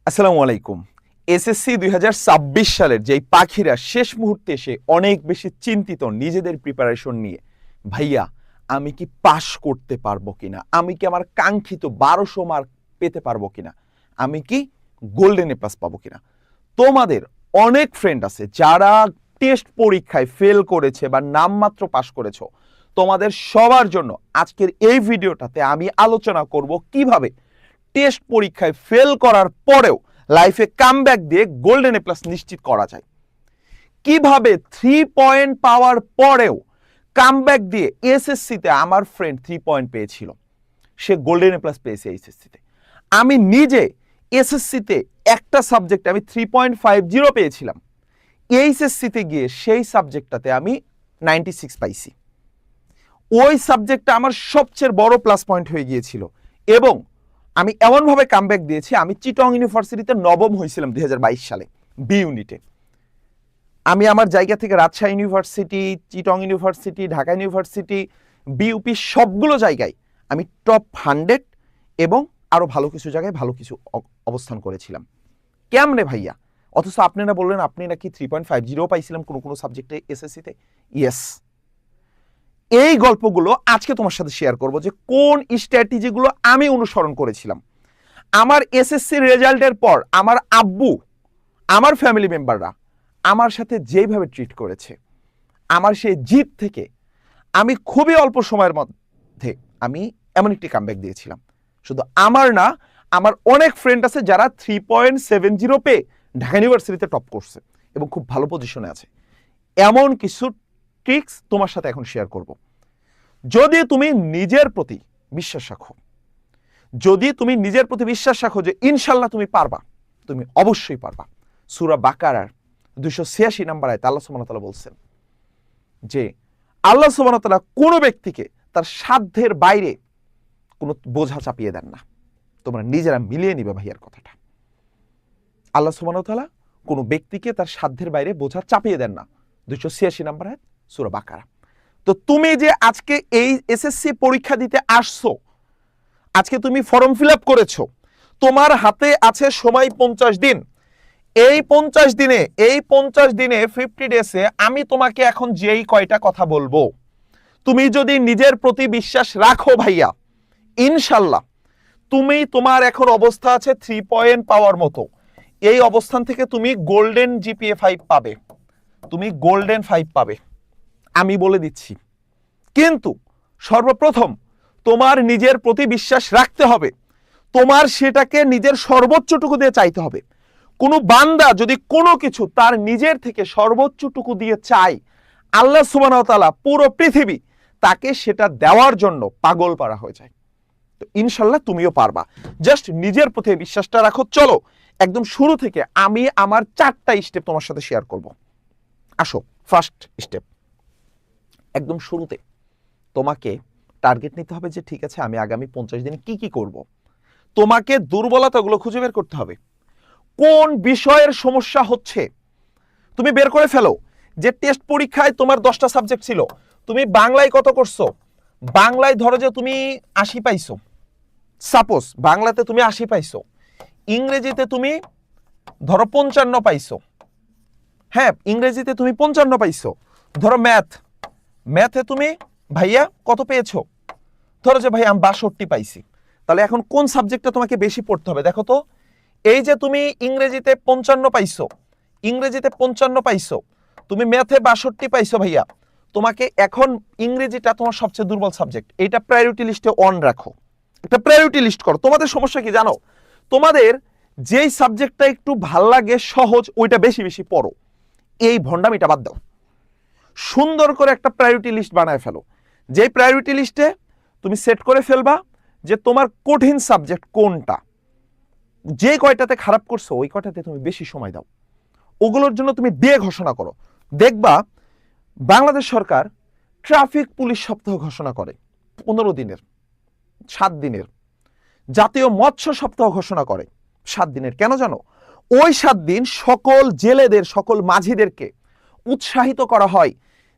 আসসালামু আলাইকুম। এসএসসি ২০২৬ সালের যেই পাখিরা শেষ মুহূর্তে এসে অনেক বেশি চিন্তিত নিজেদের প্রিপারেশন নিয়ে, ভাইয়া আমি কি পাশ করতে পারবো কিনা, আমি কি আমার কাঙ্ক্ষিত ১২০০ মার্ক পেতে পারবো কিনা, আমি কি গোল্ডেন এ প্লাস পাবো কিনা। তোমাদের অনেক ফ্রেন্ড আছে যারা টেস্ট পরীক্ষায় ফেল করেছে বা নামমাত্র পাশ করেছো। তোমাদের সবার জন্য আজকের এই ভিডিওটাতে আমি আলোচনা করব কিভাবে টেস্ট পরীক্ষায় ফেল করার পরেও লাইফে কামব্যাক দিয়ে গোল্ডেন এ প্লাস নিশ্চিত করা যায়, কিভাবে 3 পয়েন্ট পাওয়ার পরেও কামব্যাক দিয়ে এসএসসিতে আমার ফ্রেন্ড 3 পয়েন্ট পেয়েছিল, সে গোল্ডেন এ প্লাস পেয়েছে এইচএসসিতে। আমি নিজে এসএসসিতে একটা সাবজেক্টে আমি 3.50 পেয়েছিলাম, এইচএসসিতে গিয়ে সেই সাবজেক্টটাতে আমি 96 পাইছি। ওই সাবজেক্টটা আমার সবচেয়ে বড় প্লাস পয়েন্ট হয়ে গিয়েছিল এবং আমি এমনভাবে কামব্যাক দিয়েছি, আমি চিটং ইউনিভার্সিটিতে নবম হয়েছিলাম ২০২২ সালে বি ইউনিটে। আমি আমার জায়গা থেকে Rajshahi university, Chittagong university, Dhaka university, BUP সবগুলো জায়গায় আমি টপ 100 এবং আরও ভালো কিছু জায়গায় ভালো কিছু অবস্থান করেছিলাম। কেমনে ভাইয়া? অথচ আপনারা বললেন আপনি নাকি 3.50 পাইছিলাম কোনো কোনো সাবজেক্টে এসএসসিতে। ইয়েস, এই গল্পগুলো আজকে তোমার সাথে শেয়ার করব যে কোন স্ট্র্যাটেজিগুলো আমি অনুসরণ করেছিলাম। আমার এসএসসি রেজাল্টের পর আমার আব্বু, আমার ফ্যামিলি মেম্বাররা আমার সাথে যেভাবে ট্রিট করেছে, আমার সেই জিত থেকে আমি খুবই অল্প সময়ের মধ্যে আমি এমন একটি কামব্যাক দিয়েছিলাম। শুধু আমার না, আমার অনেক ফ্রেন্ড আছে যারা 3.70 পেয়ে ঢাকা ইউনিভার্সিটিতে টপ করছে এবং খুব ভালো পজিশনে আছে। এমন কিছু ট্রিক্স তোমার সাথে এখন শেয়ার করব। যদি তুমি নিজের প্রতি বিশ্বাস রাখো, যদি তুমি নিজের প্রতি বিশ্বাস রাখো যে ইনশাল্লাহ তুমি পারবা, তুমি অবশ্যই পারবা। সূরা বাকারার 286 নম্বর আয়াতে আল্লাহ সুবহানাহু ওয়া তাআলা বলছেন যে আল্লাহ সুবহানাহু ওয়া তাআলা কোনো ব্যক্তিকে তার সাধ্যের বাইরে কোনো বোঝা চাপিয়ে দেন না। তোমরা নিজেরা মিলিয়ে নিবে ভাইয়ার কথাটা। আল্লাহ সুবহানাহু ওয়া তাআলা কোনো ব্যক্তিকে তার সাধ্যের বাইরে বোঝা চাপিয়ে দেন না। 286 নম্বর আয়াত সূরা বাকারা। তো তুমি যে আজকে এই এসএসসি পরীক্ষা দিতে আসছো, আজকে তুমি ফর্ম ফিল আপ করেছো, তোমার হাতে আছে সময় 50 দিন। এই 50 দিনে 50 ডেসে আমি তোমাকে এখন যেই কয়টা কথা বলবো, তুমি যদি নিজের প্রতি বিশ্বাস রাখো ভাইয়া, ইনশাল্লাহ তুমি, তোমার এখন অবস্থা আছে 3 পয়েন্ট পাওয়ার মতো, এই অবস্থান থেকে তুমি গোল্ডেন জিপিএ 5 পাবে, তুমি গোল্ডেন 5 পাবে, আমি বলে দিচ্ছি। কিন্তু সর্বপ্রথম তোমার নিজের প্রতি বিশ্বাস রাখতে হবে, তোমার সেটাকে নিজের সর্বোচ্চটুকু দিয়ে চাইতে হবে। কোনো বান্দা যদি কোনো কিছু তার নিজের থেকে সর্বোচ্চটুকু দিয়ে চায়, আল্লাহ সুবহানাহু ওয়া তাআলা পুরো পৃথিবী তাকে সেটা দেওয়ার জন্য পাগল পারা হয়ে যায়। তো ইনশাল্লাহ তুমিও পারবা, জাস্ট নিজের প্রতি বিশ্বাসটা রাখো। চলো একদম শুরু থেকে আমি আমার 4টা স্টেপ তোমার সাথে শেয়ার করব। আসো, ফার্স্ট স্টেপ, একদম শুরুতে তোমাকে টার্গেট নিতে হবে যে ঠিক আছে আমি আগামী 50 দিনে কি কি করব। তোমাকে দুর্বলতাগুলো খুঁজে বের করতে হবে। কোন বিষয়ের সমস্যা হচ্ছে তুমি বের করে ফেলো। যে টেস্ট পরীক্ষায় তোমার 10টা সাবজেক্ট ছিল, তুমি বাংলায় কত করছো? বাংলায় ধরো যে তুমি 80 পাইছো, সাপোজ বাংলাতে তুমি 80 পাইছো, ইংরেজিতে তুমি ধরো 55 পাইছো, হ্যাঁ ইংরেজিতে তুমি 55 পাইছো। ধরো ম্যাথে তুমি ভাইয়া কত পেয়েছো? ধরো যে ভাই আমি 62 পাইছি। তাহলে এখন কোন সাবজেক্টটা তোমাকে বেশি পড়তে হবে দেখো তো। এই যে তুমি ইংরেজিতে 55 পাইছো, তুমি ম্যাথে 62 পাইছো ভাইয়া, তোমাকে এখন ইংরেজিটা তোমার সবচেয়ে দুর্বল সাবজেক্ট, এটা প্রায়োরিটি লিস্টে অন রাখো, একটা প্রায়োরিটি লিস্ট করো। তোমাদের সমস্যা কি জানো? তোমাদের যেই সাবজেক্টটা একটু ভাল লাগে সহজ, ওইটা বেশি বেশি পড়ো। এই ভন্ডামিটা বাদ দাও, সুন্দর করে একটা প্রায়োরিটি লিস্ট বানায় ফেলো। যেই প্রায়োরিটি লিস্টে তুমি সেট করে ফেলবা যে তোমার কঠিন সাবজেক্ট কোনটা, যে কয়টাতে খারাপ করছো ওই কয়টাতে তুমি বেশি সময় দাও, ওগুলোর জন্য তুমি ডে ঘোষণা করো। দেখবা বাংলাদেশ সরকার ট্রাফিক পুলিশ সপ্তাহ ঘোষণা করে 15 দিনের, 7 দিনের। জাতীয় মৎস্য সপ্তাহ ঘোষণা করে 7 দিনের। কেন জানো? ওই 7 দিন সকল জেলেদের, সকল মাঝিদেরকে উৎসাহিত করা হয়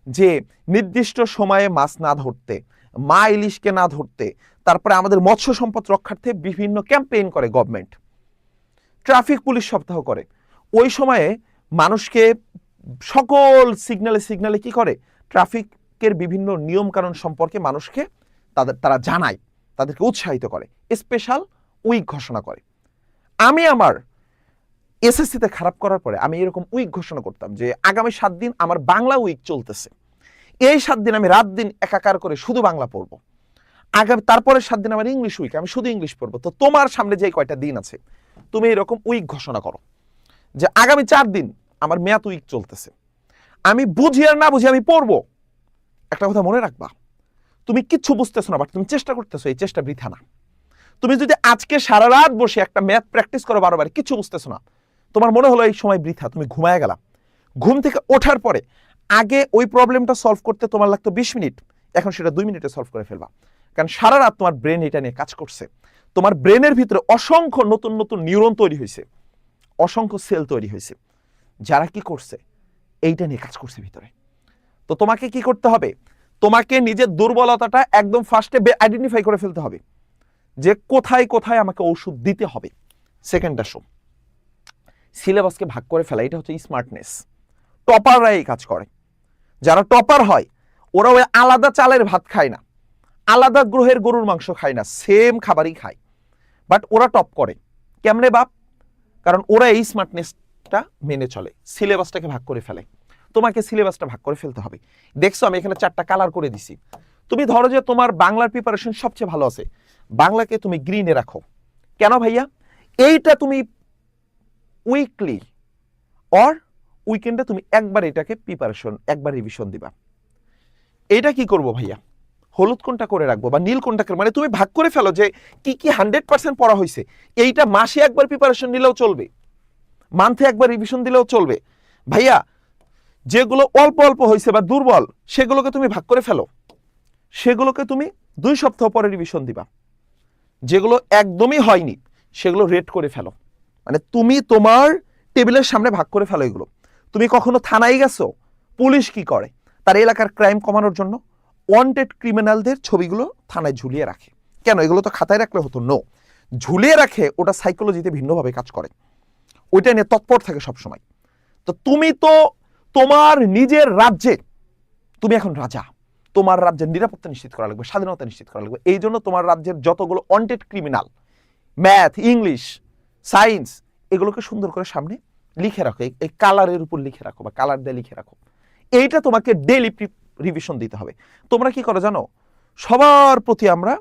যে নির্দিষ্ট সময়ে মাছ না ধরতে, মা ইলিশকে না ধরতে। তারপরে আমাদের মৎস্য সম্পদ রক্ষার্থে বিভিন্ন ক্যাম্পেইন করে গভর্নমেন্ট। ট্রাফিক পুলিশ সপ্তাহ করে। ওই সময়ে মানুষকে সকল সিগনালে কি করে, ট্রাফিকের বিভিন্ন নিয়ম কানুন সম্পর্কে মানুষকে তারা জানায়, তাদেরকে উৎসাহিত করে, স্পেশাল উইক ঘোষণা করে। আমি আমার এসএসসিতে খারাপ করার পরে আমি এরকম উইক ঘোষণা করতাম যে আগামী 7 দিন আমার বাংলা উইক চলতেছে, এই 7 দিন আমি রাত দিন একাকার করে শুধু বাংলা পড়বো, তারপরে 7 দিন আমার ইংলিশ উইক, আমি শুধু ইংলিশ পড়বো। তো তোমার সামনে যে কয়টা দিন আছে তুমি এরকম উইক ঘোষণা করো যে আগামী 4 দিন আমার ম্যাথ উইক চলতেছে, আমি বুঝি আর না বুঝি আমি পড়বো। একটা কথা মনে রাখবা, তুমি কিচ্ছু বুঝতেছো না বাট তুমি চেষ্টা করতেছো, এই চেষ্টা বৃথা না। তুমি যদি আজকে সারা রাত বসে একটা ম্যাথ প্র্যাকটিস করো 12 বার, কিচ্ছু বুঝতেছো না, তোমার মনে হলো এই সময় বৃথা, তুমি ঘুমায় গেলা। ঘুম থেকে ওঠার পরে আগে ওই প্রবলেমটা সলভ করতে তোমার লাগতো 20 মিনিট, এখন সেটা 2 মিনিটে সলভ করে ফেলবা। কারণ সারা রাত তোমার ব্রেন এটা নিয়ে কাজ করছে, তোমার ব্রেনের ভিতরে অসংখ্য নতুন নতুন নিউরন তৈরি হয়েছে, অসংখ্য সেল তৈরি হয়েছে, যারা কি করছে এইটা নিয়ে কাজ করছে ভিতরে। তো তোমাকে কি করতে হবে, তোমাকে নিজের দুর্বলতাটা একদম ফার্স্টে আইডেন্টিফাই করে ফেলতে হবে যে কোথায় কোথায় আমাকে ওষুধ দিতে হবে। সেকেন্ড আসো, সিলেবাসকে ভাগ করে ফেলা, এটা হচ্ছে স্মার্টনেস। টপাররা এই কাজ করে, যারা টপার হয় ওরা ওই আলাদা চালের ভাত খায় না, আলাদা গ্রহের গরুর মাংস খায় না, সেম খাবারই খায়, বাট ওরা টপ করে। কেমনে বাপ? কারণ ওরা এই স্মার্টনেসটা মেনে চলে, সিলেবাসটাকে ভাগ করে ফেলে। তোমাকে সিলেবাসটা ভাগ করে ফেলতে হবে। দেখছো আমি এখানে 4টা কালার করে দিছি। তুমি ধরো যে তোমার বাংলার প্রিপারেশন সবচেয়ে ভালো আছে, বাংলাকে তুমি গ্রিনে রাখো। কেন ভাইয়া? এইটা তুমি উইকলি অর উইকেন্ডে তুমি একবার এটাকে প্রিপারেশন, একবার রিভিশন দিবা। এইটা কি করবো ভাইয়া, হলুদ কোনটা করে রাখবো বা নীল কোনটা করে, মানে তুমি ভাগ করে ফেলো যে কি কি 100% পড়া হয়েছে। এইটা মাসে একবার প্রিপারেশন নিলেও চলবে, মান্থে একবার রিভিশন দিলেও চলবে ভাইয়া। যেগুলো অল্প অল্প হয়েছে বা দুর্বল সেগুলোকে তুমি ভাগ করে ফেলো, সেগুলোকে তুমি 2 সপ্তাহ পরে রিভিশন দিবা। যেগুলো একদমই হয়নি সেগুলো রেট করে ফেলো, মানে তুমি তোমার টেবিলের সামনে ভাগ করে ফেলো এগুলো। তুমি কখনো থানায় গেছো, পুলিশ কি করে তার এলাকার ক্রাইম কমানোর জন্য ওয়ান্টেড ক্রিমিনালদের ছবিগুলো থানায় ঝুলিয়ে রাখে। কেন? এগুলো তো খাতায় রাখলে হতো, নো, ঝুলিয়ে রাখে, ওটা সাইকোলজিতে ভিন্নভাবে কাজ করে, ওইটা নিয়ে তৎপর থাকে সবসময়। তো তুমি তো তোমার নিজের রাজ্যে তুমি এখন রাজা, তোমার রাজ্যের নিরাপত্তা নিশ্চিত করা লাগবে, স্বাধীনতা নিশ্চিত করা লাগবে। এই জন্য তোমার রাজ্যের যতগুলো wanted criminal, math, English, science, এগুলোকে সুন্দর করে সামনে লিখে রাখো, এই কালারের উপর লিখে রাখো বা কালার দিয়ে লিখে রাখো। এইটা তোমাকে ডেইলি রিভিশন দিতে হবে। তোমরা কি করো জানো, সবার প্রতি আমরা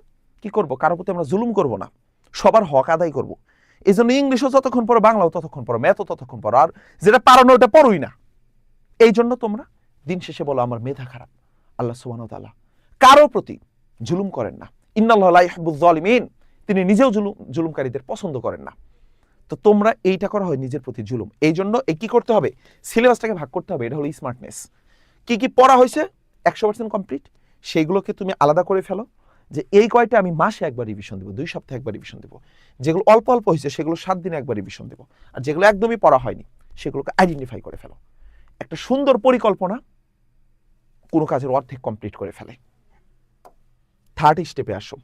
কি করব, কারো প্রতি আমরা জুলুম করব না, সবার হক আদায় করব। এই জন্য ইংলিশও যতক্ষণ পড়ো, বাংলাও ততক্ষণ পড়ো, ম্যাথও ততক্ষণ পড়ো, আর যেটা পারো না ওটা পড়োই না। এই জন্য তোমরা দিন শেষে বলো আমার মেধা খারাপ। আল্লাহ সুবহানাহু ওয়া তাআলা কারো প্রতি জুলুম করেন না, ইন্নাল্লাহা লা ইউহিব্বুয যালিমিন, তিনি নিজেও জুলুমকারীদের পছন্দ করেন না। তো তোমরা এইটা করা হয় নিজের প্রতি জুলুম। এই জন্য কি করতে হবে, সিলেবাসটাকে ভাগ করতে হবে, এটা হলো স্মার্টনেস। কি কি পড়া হয়েছে 100% কমপ্লিট, সেইগুলোকে তুমি আলাদা করে ফেলো যে এই কয়টা আমি মাসে একবার রিভিশন দেবো, 2 সপ্তাহে একবার রিভিশন দেবো। যেগুলো অল্প অল্প হয়েছে সেগুলো 7 দিনে একবার রিভিশন দেবো, আর যেগুলো একদমই পড়া হয়নি সেগুলোকে আইডেন্টিফাই করে ফেলো। একটা সুন্দর পরিকল্পনা কোনো কাজের অর্ধেক কমপ্লিট করে ফেলে। থার্ড স্টেপে আসো,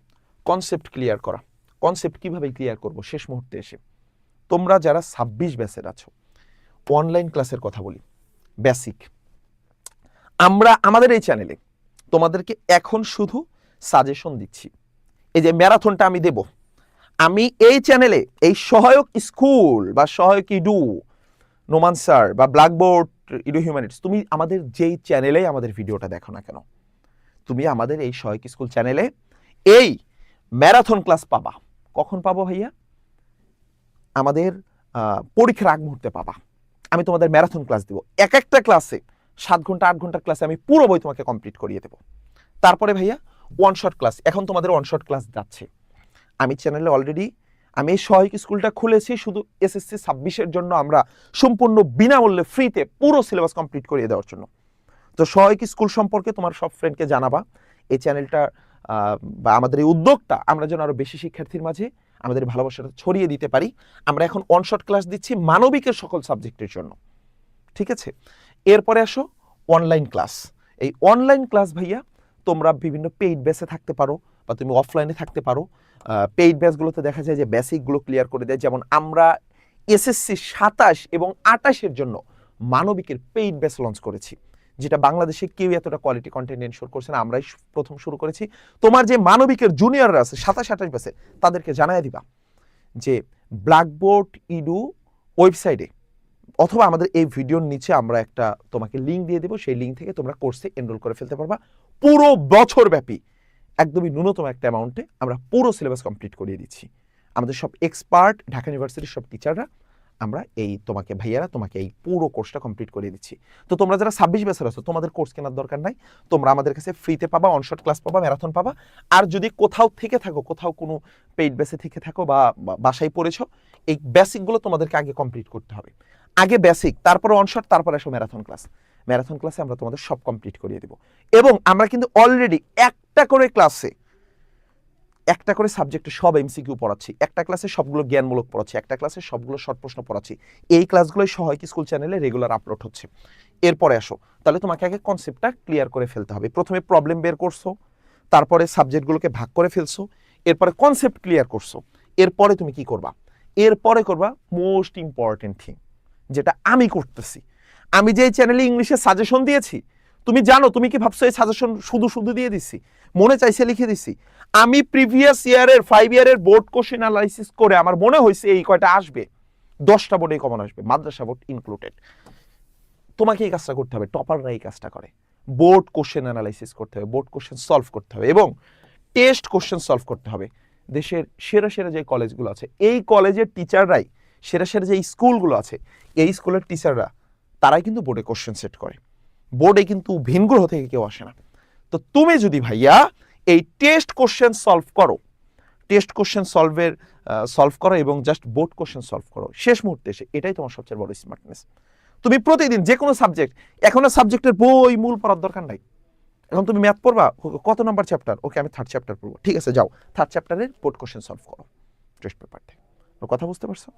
কনসেপ্ট ক্লিয়ার করা। কনসেপ্ট কিভাবে ক্লিয়ার করব শেষ মুহূর্তে এসে। তোমরা যারা 26 ব্যাচের আছো, অনলাইন ক্লাসের কথা বলি, বেসিক, আমরা আমাদের এই চ্যানেলে তোমাদেরকে এখন শুধু সাজেশন দিচ্ছি। এই যে ম্যারাথনটা আমি দেব, আমি এই চ্যানেলে এই সহায়ক স্কুল বা সহায়ক ইডু, নোমান স্যার বা ব্ল্যাকবোর্ড, ইডু হিউম্যানিটিস, তুমি আমাদের যেই চ্যানেলে আমাদের ভিডিওটা দেখো না কেন, তুমি আমাদের এই সহায়ক স্কুল চ্যানেলে এই ম্যারাথন ক্লাস পাবা। কখন পাবো ভাইয়া? আমাদের পরীক্ষার আগ মুহূর্তে পাবা। আমি তোমাদের ম্যারাথন ক্লাস দেবো, এক একটা ক্লাসে 7 ঘন্টা 8 ঘন্টার ক্লাসে আমি পুরো বই তোমাকে কমপ্লিট করিয়ে দেবো। তারপরে ভাইয়া ওয়ান শট ক্লাস, এখন তোমাদের ওয়ান শট ক্লাস যাচ্ছে। আমি চ্যানেলে অলরেডি আমি এই সহায়ক স্কুলটা খুলেছি শুধু এসএসসি 26-এর জন্য, আমরা সম্পূর্ণ বিনামূল্যে ফ্রিতে পুরো সিলেবাস কমপ্লিট করিয়ে দেওয়ার জন্য। তো সহায়ক স্কুল সম্পর্কে তোমার সব ফ্রেন্ডকে জানাবা, এই চ্যানেলটা বা আমাদের এই উদ্যোগটা আমরা যেন আরো বেশি শিক্ষার্থীর মাঝে আমাদের ভালোবাসাটা ছড়িয়ে দিতে পারি। আমরা এখন ওয়ান শট ক্লাস দিচ্ছি মানবিকের সকল সাবজেক্টের জন্য, ঠিক আছে? এরপরে আসো অনলাইন ক্লাস। এই অনলাইন ক্লাস ভাইয়া তোমরা বিভিন্ন পেইড ব্যাচে থাকতে পারো বা তুমি অফলাইনে থাকতে পারো। পেইড ব্যাচগুলোতে দেখা যায় যে বেসিকগুলো ক্লিয়ার করে দেয়, যেমন আমরা এসএসসি 27 এবং 28-এর জন্য মানবিকের পেইড ব্যাচ লঞ্চ করেছি, যেটা বাংলাদেশে কেউ এতটা কোয়ালিটি কন্টেন্ট এনশোর করছে না, আমরাই প্রথম শুরু করেছি। তোমার যে মানবিকের জুনিয়ররা আছে 27-28 ব্যাচে, তাদেরকে জানাই দিবা যে ব্ল্যাকবোর্ড ইডু ওয়েবসাইটে অথবা আমাদের এই ভিডিওর নিচে আমরা একটা তোমাকে লিঙ্ক দিয়ে দেবো, সেই লিঙ্ক থেকে তোমরা কোর্সে এনরোল করে ফেলতে পারবা। পুরো বছর ব্যাপী একদমই ন্যূনতম একটা অ্যামাউন্টে আমরা পুরো সিলেবাস কমপ্লিট করিয়ে দিচ্ছি। আমাদের সব এক্সপার্ট ঢাকা ইউনিভার্সিটির সব টিচাররা, আমরা এই তোমাকে ভাইয়ারা তোমাকে এই পুরো কোর্সটা কমপ্লিট করিয়ে দিচ্ছি। তো তোমরা যারা 26 বছর আছো, তোমাদের কোর্স কেনার দরকার নাই, তোমরা আমাদের কাছে ফ্রিতে পাবা, অনশট ক্লাস পাবা, ম্যারাথন পাবা। আর যদি কোথাও থেকে থাকো, কোথাও কোনো পেইড বেসে থেকে থাকো বা বাসায় পড়েছো, এই বেসিকগুলো তোমাদেরকে আগে কমপ্লিট করতে হবে। আগে বেসিক, তারপরে অনশট, তারপরে আসো ম্যারাথন ক্লাস। ম্যারাথন ক্লাসে আমরা তোমাদের সব কমপ্লিট করিয়ে দেবো। এবং আমরা কিন্তু অলরেডি একটা করে ক্লাসে একটা করে সাবজেক্টে সব এমসিকিউ পড়াচ্ছি, একটা ক্লাসে সবগুলো জ্ঞানমূলক পড়াচ্ছি, একটা ক্লাসে সবগুলো শর্ট প্রশ্ন পড়াচ্ছি। এই ক্লাসগুলোই সহায়ক স্কুল চ্যানেলে রেগুলার আপলোড হচ্ছে। এরপরে আসো, তাহলে তোমাকে আগে কনসেপ্টটা ক্লিয়ার করে ফেলতে হবে। প্রথমে প্রবলেম বের করছো, তারপরে সাবজেক্টগুলোকে ভাগ করে ফেলছো, এরপরে কনসেপ্ট ক্লিয়ার করছো। এরপরে তুমি কি করবা? এরপরে করবা মোস্ট ইম্পর্টেন্ট থিং, যেটা আমি করতেছি। আমি যে চ্যানেলে ইংলিশে সাজেশন দিয়েছি, তুমি জানো, তুমি কি ভাবছো এই সাজেশন শুধু শুধু দিয়ে দিচ্ছি? মনে চাইছে লিখে দিচ্ছি। আমি প্রিভিয়াস ইয়ারের 5 ইয়ারের বোর্ড কোশ্চেন অ্যানালাইসিস করে আমার মনে হয়েছে এই কয়টা আসবে, 10টা বোর্ডে কমন আসবে, মাদ্রাসা বোর্ড ইনক্লুডেড। তোমাকে এই কাজটা করতে হবে, টপাররা এই কাজটা করে। বোর্ড কোশ্চেন অ্যানালাইসিস করতে হবে, বোর্ড কোশ্চেন সলভ করতে হবে এবং টেস্ট কোশ্চেন সলভ করতে হবে। দেশের সেরা সেরা যে কলেজগুলো আছে, এই কলেজের টিচাররাই, সেরা সেরা যে স্কুলগুলো আছে, এই স্কুলের টিচাররা তারাই কিন্তু বোর্ডে কোশ্চেন সেট করে। বোর্ডে কিন্তু ভিন গ্রহ থেকে কেউ আসে না। তো তুমি যদি ভাইয়া এই টেস্ট কোশ্চেন সলভ করো, টেস্ট কোশ্চেন সলভ করো এবং জাস্ট বোর্ড কোশ্চেন সলভ করো শেষ মুহূর্তে এসে, এটাই তোমার সবচেয়ে বড় স্মার্টনেস। তুমি প্রতিদিন যে কোনো সাবজেক্ট, এখন সাবজেক্টের বই মূল পড়ার দরকার নাই। এখন তুমি ম্যাথ পড়বা, কত নাম্বার চ্যাপ্টার? ওকে, আমি 3rd চ্যাপ্টার পড়বো, ঠিক আছে, যাও 3rd চ্যাপ্টারের বোর্ড কোশ্চেন সলভ করো টেস্ট পেপার থেকে। কথা বুঝতে পারছো?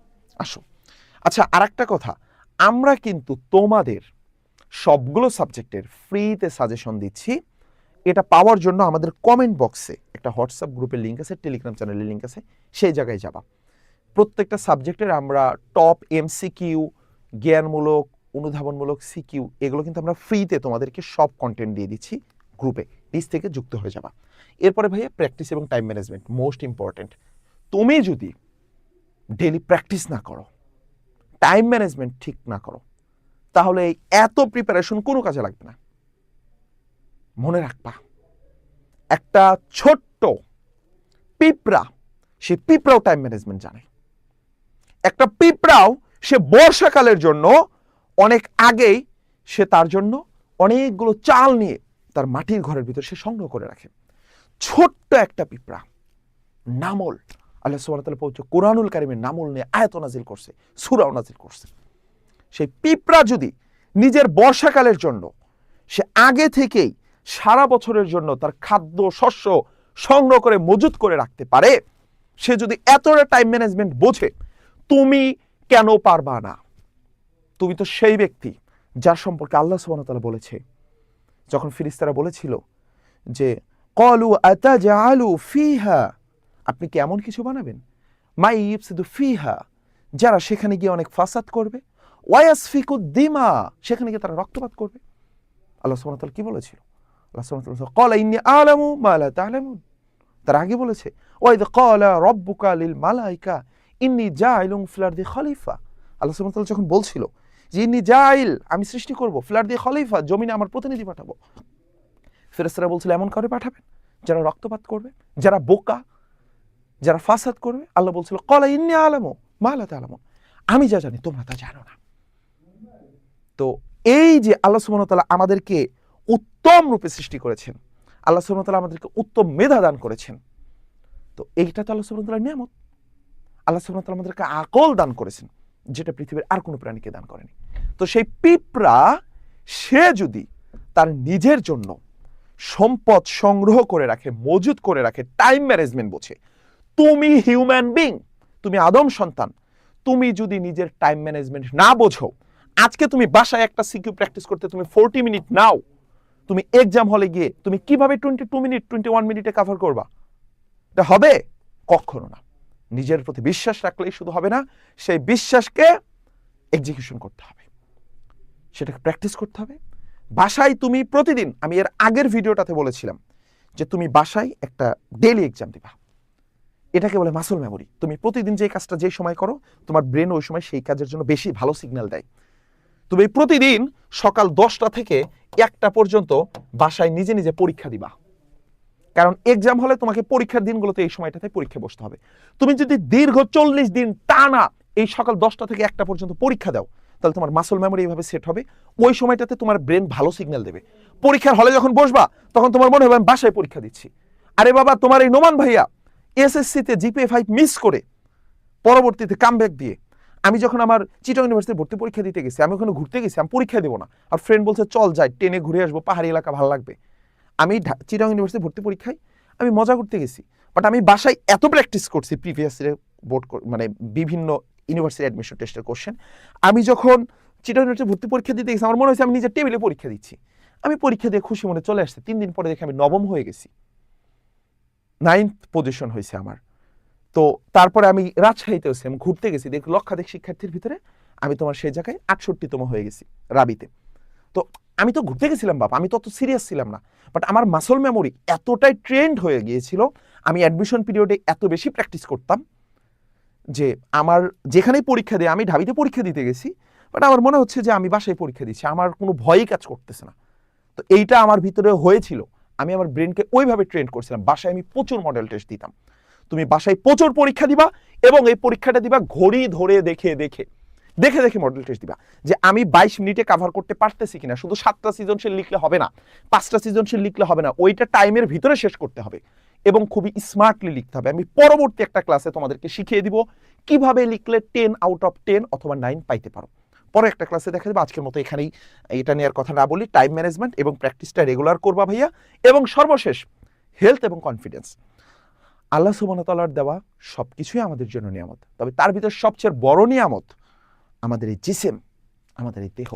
আসো, আচ্ছা, আর একটা কথা, আমরা কিন্তু তোমাদের সবগুলো সাবজেক্টের ফ্রিতে সাজেশন দিচ্ছি। এটা পাওয়ার জন্য আমাদের কমেন্ট বক্সে একটা হোয়াটসঅ্যাপ গ্রুপের লিঙ্ক আছে, টেলিগ্রাম চ্যানেলের লিঙ্ক আছে, সেই জায়গায় যাবা। প্রত্যেকটা সাবজেক্টের আমরা টপ এমসিকিউ, জ্ঞানমূলক, অনুধাবনমূলক সিকিউ, এগুলো কিন্তু আমরা ফ্রিতে তোমাদেরকে সব কন্টেন্ট দিয়ে দিচ্ছি গ্রুপে, নিজ থেকে যুক্ত হয়ে যাবা। এরপরে ভাইয়া প্র্যাকটিস এবং টাইম ম্যানেজমেন্ট মোস্ট ইম্পর্টেন্ট। তুমি যদি ডেলি প্র্যাকটিস না করো, টাইম ম্যানেজমেন্ট ঠিক না করো, তাহলে এত প্রিপারেশন কোনো কাজে লাগবে না। মনে রাখবা, একটা ছোট্ট পিঁপড়া, সে পিঁপড়াও টাইম ম্যানেজমেন্ট জানে। একটা পিঁপড়াও সে বর্ষাকালের জন্য অনেক আগেই সে তার জন্য অনেকগুলো চাল নিয়ে তার মাটির ঘরের ভিতর সে সংগ্রহ করে রাখে। ছোট্ট একটা পিঁপড়া, নামল, আল্লাহ সুবহানাহু ওয়া তাআলা পবিত্র কোরআনুল কারীমে নামল নিয়ে আয়াত নাজিল করছে, সূরাও নাজিল করছে। সেই পিঁপড়া যদি নিজের বর্ষাকালের জন্য সে আগে থেকেই সারা বছরের জন্য তার খাদ্য শস্য সংগ্রহ করে মজুত করে রাখতে পারে, সে যদি এতটা টাইম ম্যানেজমেন্ট বোঝে, তুমি কেন পারবা না? তুমি তো সেই ব্যক্তি যার সম্পর্কে আল্লাহ সুবহানাহু ওয়া তাআলা বলেছে, যখন ফেরেশতারা বলেছিল যে ক্বালু আতাজআলু ফিহা, আপনি কি এমন কিছু বানাবেন, মাই ইফসিদু ফিহা, যারা সেখানে গিয়ে অনেক ফাসাদ করবে, ওয়ায়াসফিকু দিমা, সেখানে গিয়ে তারা রক্তপাত করবে। আল্লাহ সুবহানাহু ওয়া তাআলা কি বলেছিল? আল্লাহ সুবহানাহু ওয়া তাআলা ক্বালা ইন্নী আ'লামু মা লা তা'লামুন, তার আগে বলেছে ওয়াইদ ক্বালা রাব্বুকা লিল মালাইকা ইন্নী জাইলুন ফিল আরদি খলিফা। আল্লাহ সুবহানাহু ওয়া তাআলা যখন বলছিল যে ইন্নী জাইল, আমি সৃষ্টি করব, ফিল আরদি খলিফা, জমিনে আমার প্রতিনিধি পাঠাবো, ফেরেশতারা বলছিল এমন কাউরে পাঠাবেন যারা রক্তপাত করবে, যারা বোকা, যারা ফাসাদ করবে। আল্লাহ বলছিল ক্বালা ইন্নী আ'লামু মা লা তা'লামুন, আমি যা জানি তোমরা তা জানো না। তো এই যে আল্লাহ সুবহানাহু ওয়া তাআলা আমাদেরকে উত্তম রূপে সৃষ্টি করেছেন, আল্লাহ সুবহানাহু ওয়া তাআলা আমাদেরকে উত্তম মেধা দান করেছেন, তো এইটা তো আল্লাহ সুবহানাহু ওয়া তাআলার নিয়ামত। আল্লাহ সুবহানাহু ওয়া তাআলা আমাদেরকে আকল দান করেছেন, যেটা পৃথিবীর আর কোনো প্রাণীকে দান করেনি। তো সেই পিঁপড়া, সে যদি তার নিজের জন্য সম্পদ সংগ্রহ করে রাখে, মজুত করে রাখে, টাইম ম্যানেজমেন্ট বোঝে, তুমি হিউম্যান বিং, তুমি আদম সন্তান, তুমি যদি নিজের টাইম ম্যানেজমেন্ট না বোঝো, আজকে তুমি বাসায় একটা সিকিউ প্র্যাকটিস করতে তুমি 40 মিনিট নাও, তুমি এক্সাম হলে গিয়ে তুমি কিভাবে 22 মিনিট 21 মিনিটে কভার করবা? এটা হবে? কখনো না। নিজের প্রতি বিশ্বাস রাখলেই শুধু হবে না, সেই বিশ্বাসকে এক্সিকিউশন করতে হবে, সেটাকে প্র্যাকটিস করতে হবে। বাসায় তুমি প্রতিদিন, আমি এর আগের ভিডিওটাতে বলেছিলাম যে তুমি বাসায় একটা ডেইলি এক্সাম দিবা, এটাকে বলে মাসল মেমোরি। তুমি প্রতিদিন যে কাজটা যে সময় করো, তোমার ব্রেন ওই সময় সেই কাজের জন্য বেশি ভালো সিগন্যাল দেয়। তুমি প্রতিদিন সকাল 10টা থেকে 1টা পর্যন্ত বাসায় নিজে নিজে পরীক্ষা দিবা, কারণ এক্সাম হলে তোমাকে পরীক্ষার দিনগুলোতে এই সময়টাতে পরীক্ষা বসতে হবে। তুমি যদি দীর্ঘ 40 দিন টানা এই সকাল 10টা থেকে 1টা পর্যন্ত পরীক্ষা দাও, তাহলে তোমার মাসল মেমোরি এইভাবে সেট হবে, ওই সময়টাতে তোমার ব্রেন ভালো সিগন্যাল দেবে। পরীক্ষার হলে যখন বসবা তখন তোমার মনে হবে আমি বাসায় পরীক্ষা দিচ্ছি। আরে বাবা, তোমার এই নোমান ভাইয়া এসএসসিতে জিপিএ 5 মিস করে পরবর্তীতে কামব্যাক দিয়ে, আমি যখন আমার চিটাগং ইউনিভার্সিটি ভর্তি পরীক্ষা দিতে গেছি, আমি ওখানে ঘুরতে গেছি, আমি পরীক্ষা দেবো না, আর ফ্রেন্ড বলছে চল যাই ট্রেনে ঘুরে আসবো, পাহাড়ি এলাকা ভালো লাগবে। আমি চিটাগং ইউনিভার্সিটি ভর্তি পরীক্ষায় আমি মজা করতে গেছি, বাট আমি বাসায় এত প্র্যাকটিস করছি প্রিভিয়াস ইয়ারে বোর্ড, মানে বিভিন্ন ইউনিভার্সিটি অ্যাডমিশন টেস্টের কোশ্চেন। আমি যখন চিটাগং ইউনিভার্সিটি ভর্তি পরীক্ষা দিতে গেছি, আমার মনে হয়েছে আমি নিজের টেবিলে পরীক্ষা দিচ্ছি। আমি পরীক্ষা দিয়ে খুশি মনে চলে আসছে, 3 দিন পরে দেখে আমি নবম হয়ে গেছি, 9th পজিশন হয়েছে আমার। তো তারপরে আমি রাজশাহীতে হয়েছি, আমি ঘুরতে গেছি, দেখ লক্ষাধিক শিক্ষার্থীর ভিতরে আমি তোমার সেই জায়গায় 68তম হয়ে গেছি রাবিতে। তো আমি তো ঘুরতে গেছিলাম বাবা, আমি তো অত সিরিয়াস ছিলাম না, বাট আমার মাসল মেমোরি এতটাই ট্রেন্ড হয়ে গিয়েছিল, আমি অ্যাডমিশন পিরিয়ডে এত বেশি প্র্যাকটিস করতাম যে আমার যেখানেই পরীক্ষা দিয়ে, আমি ঢাবিতে পরীক্ষা দিতে গেছি, বাট আমার মনে হচ্ছে যে আমি বাসায় পরীক্ষা দিচ্ছি, আমার কোনো ভয়ই কাজ করতেছে না। তো এইটা আমার ভিতরে হয়েছিল, আমি আমার ব্রেনকে ওইভাবে ট্রেন করছিলাম। বাসায় আমি প্রচুর মডেল টেস্ট দিতাম। তুমি বাসায় প্রচুর পরীক্ষা দিবা, এবং এই পরীক্ষাটা দিবা ঘড়ি ধরে দেখে দেখে দেখে দেখে মডেল টেস্ট দিবা, যে আমি 22 মিনিটে কভার করতে পারতেছি কিনা। শুধু 7টা সৃজনশীল লিখলে হবে না, 5টা সৃজনশীল লিখলে হবে না, ওইটা টাইমের ভিতরে শেষ করতে হবে এবং খুবই স্মার্টলি লিখতে হবে। আমি পরবর্তী একটা ক্লাসে তোমাদেরকে শিখিয়ে দিব কিভাবে লিখলে 10 আউট অফ 10 অথবা 9 পাইতে পারো। পরে একটা ক্লাসে দেখা যাবে। আজকের মতো এখানেই এটা নেওয়ার কথা না বলি, টাইম ম্যানেজমেন্ট এবং প্র্যাকটিসটা রেগুলার করবা ভাইয়া। এবং সর্বশেষ হেলথ এবং কনফিডেন্স। আল্লাহ সুবহানাহু ওয়া তাআলার দেওয়া সবকিছুই আমাদের জন্য নিয়ামত, তবে তার ভিতর সবচেয়ে বড় নিয়ামত আমাদের এই জিসিম, আমাদের এই দেহ।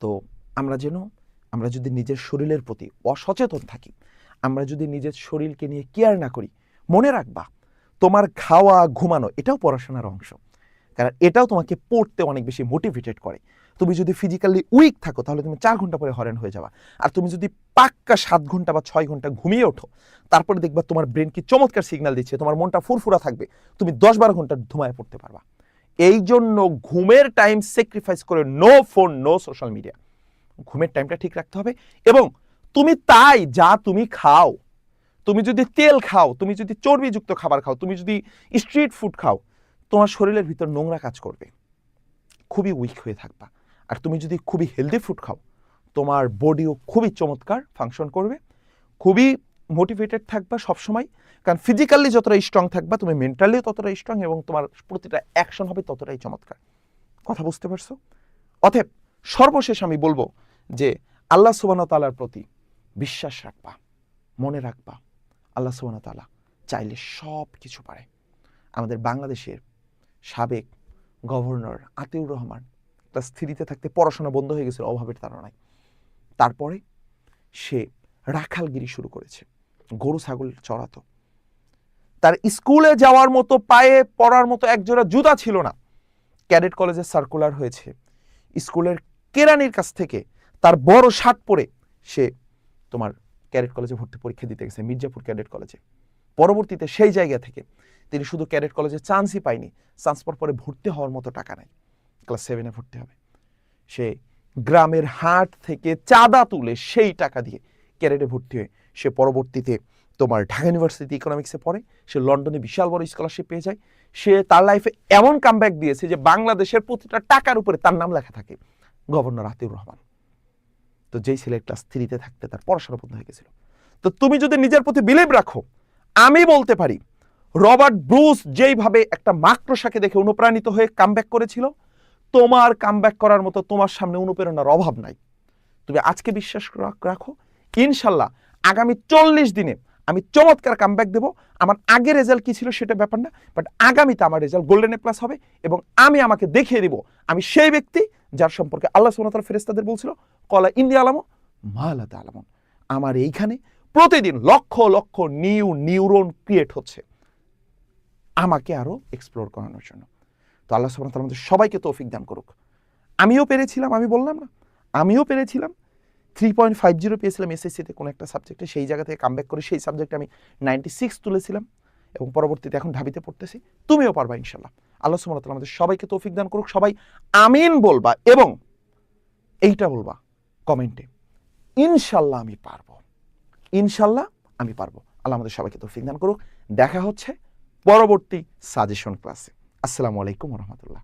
তো আমরা যদি নিজের শরীরের প্রতি অসচেতন থাকি, আমরা যদি নিজের শরীরকে নিয়ে কেয়ার না করি, মনে রাখবা তোমার খাওয়া ঘুমানো এটাও পড়াশোনার অংশ, কারণ এটাও তোমাকে পড়তে অনেক বেশি মোটিভেটেড করে। তুমি যদি ফিজিক্যালি উইক থাকো তাহলে তুমি 4 ঘন্টা পরে হরেন হয়ে যাবা, আর তুমি যদি পাক্কা 7 ঘন্টা বা 6 ঘন্টা ঘুমিয়ে ওঠো, তারপরে দেখবা তোমার ব্রেন কি চমৎকার সিগন্যাল দিচ্ছে, তোমার মনটা ফুরফুরা থাকবে, তুমি 10-12 ঘন্টা ঘুমায় পড়তে পারবা। এই জন্য ঘুমের টাইম স্যাক্রিফাইস করে, no phone, no social media, ঘুমের টাইমটা ঠিক রাখতে হবে। এবং তুমি তাই যা তুমি খাও, তুমি যদি তেল খাও, তুমি যদি চর্বিযুক্ত খাবার খাও, তুমি যদি স্ট্রিট ফুড খাও, তোমার শরীরের ভিতর নোংরা কাজ করবে, খুবই উইক হয়ে থাকবা। আর তুমি যদি খুবই হেলদি ফুড খাও, তোমার বডিও খুবই চমৎকার ফাংশন করবে, খুবই মোটিভেটেড থাকবা সবসময়। কারণ ফিজিক্যালি যতটা স্ট্রং থাকবা, তুমি মেন্টালিও ততটা স্ট্রং, এবং তোমার প্রতিটা অ্যাকশন হবে ততটাই চমৎকার। কথা বুঝতে পারছো? অতএব সর্বশেষ আমি বলবো যে আল্লাহ সুবহানাহু ওয়া তাআলার প্রতি বিশ্বাস রাখবা, মনে রাখবা আল্লাহ সুবহানাহু ওয়া তাআলা চাইলে সব কিছু পারে। আমাদের বাংলাদেশের সাবেক গভর্নর আতিউর রহমান ক্লাস 3-তে থাকতে পড়াশোনা বন্ধ হয়ে গেছিল অভাবের তাড়নায়। তারপরে সে রাখালগিরি শুরু করেছে, গরু ছাগল চড়াতো। তার স্কুলে যাওয়ার মতো, পায়ে পড়ার মতো একজোড়া জুতা ছিল না। ক্যাডেট কলেজে সার্কুলার হয়েছে, স্কুলের কেরানির কাছ থেকে তার বড় শার্ট পরে সে তোমার ক্যাডেট কলেজে ভর্তি পরীক্ষা দিতে গেছে, মির্জাপুর ক্যাডেট কলেজে। পরবর্তীতে সেই জায়গা থেকে তিনি শুধু ক্যাডেট কলেজে চান্সই পায়নি, চান্স পাওয়ার পরে ভর্তি হওয়ার মতো টাকা নাই, ক্লাস 7-এ ভর্তি হবে। সে গ্রামের হাট থেকে চাঁদা তুলে সেই টাকা দিয়ে ক্যাডেটে ভর্তি হয়ে সে পরবর্তীতে তোমার ঢাকা ইউনিভার্সিটি ইকোনমিক্সে পড়ে, সে লন্ডনে বিশাল বড় স্কলারশিপ পেয়ে যায়। সে তার লাইফে এমন কামব্যাক দিয়েছে যে বাংলাদেশের প্রতিটা টাকার উপরে তার নাম লেখা থাকে, গভর্নর আতিউর রহমান। তো যেই ছেলে ক্লাস 3-তে থাকতে তার পড়াশোনা বন্ধ হয়ে গেছিল। তো তুমি যদি নিজের প্রতি বিলিভ রাখো, আমি বলতে পারি রবার্ট ব্রুস যেইভাবে একটা মাকড়সাকে দেখে অনুপ্রাণিত হয়ে কামব্যাক করেছিল, তোমার কামব্যাক করার মতো তোমার সামনে অনুপ্রেরণার অভাব নাই। তুমি আজকে বিশ্বাস রাখো, ইনশাল্লাহ আগামী 40 দিনে আমি চমৎকার কামব্যাক দেবো। আমার আগের রেজাল্ট কি ছিল সেটা ব্যাপার না, বাট আগামীতে আমার রেজাল্ট গোল্ডেন A+ হবে, এবং আমি আমাকে দেখিয়ে দিব আমি সেই ব্যক্তি যার সম্পর্কে আল্লাহ সুবহানাহু ওয়া তাআলা ফেরেশতাদের বলছিল কলা ইন্দি আলামু মা লা তা'লামুন। আমার এইখানে প্রতিদিন লক্ষ লক্ষ নিউরন ক্রিয়েট হচ্ছে, আমাকে আরও এক্সপ্লোর করানোর জন্য। তো আল্লাহ সুবহানাহু ওয়া তাআলা আমাদের সবাইকে তৌফিক দান করুক। আমিও পেরেছিলাম, আমি বললাম না, আমিও পেরেছিলাম 3.50 পেয়েছিলাম এসএসসিতে কোনো একটা সাবজেক্টে, সেই জায়গা থেকে কামব্যাক করে সেই সাবজেক্টে আমি 96 তুলেছিলাম এবং পরবর্তীতে এখন ঢাবিতে পড়তেছি। তুমিও পারবা ইনশাল্লাহ। আল্লাহ সুবহানাহু ওয়া তাআলা আমাদের সবাইকে তৌফিক দান করুক। সবাই আমিন বলবা এবং এইটা বলবা কমেন্টে, ইনশাল্লাহ আমি পারবো, ইনশাল্লাহ আমি পারবো। আল্লাহ আমাদের সবাইকে তৌফিক দান করুক। দেখা হচ্ছে পরবর্তী সাজেশন ক্লাসে। আসসালামু আলাইকুম ওয়া রাহমাতুল্লাহ।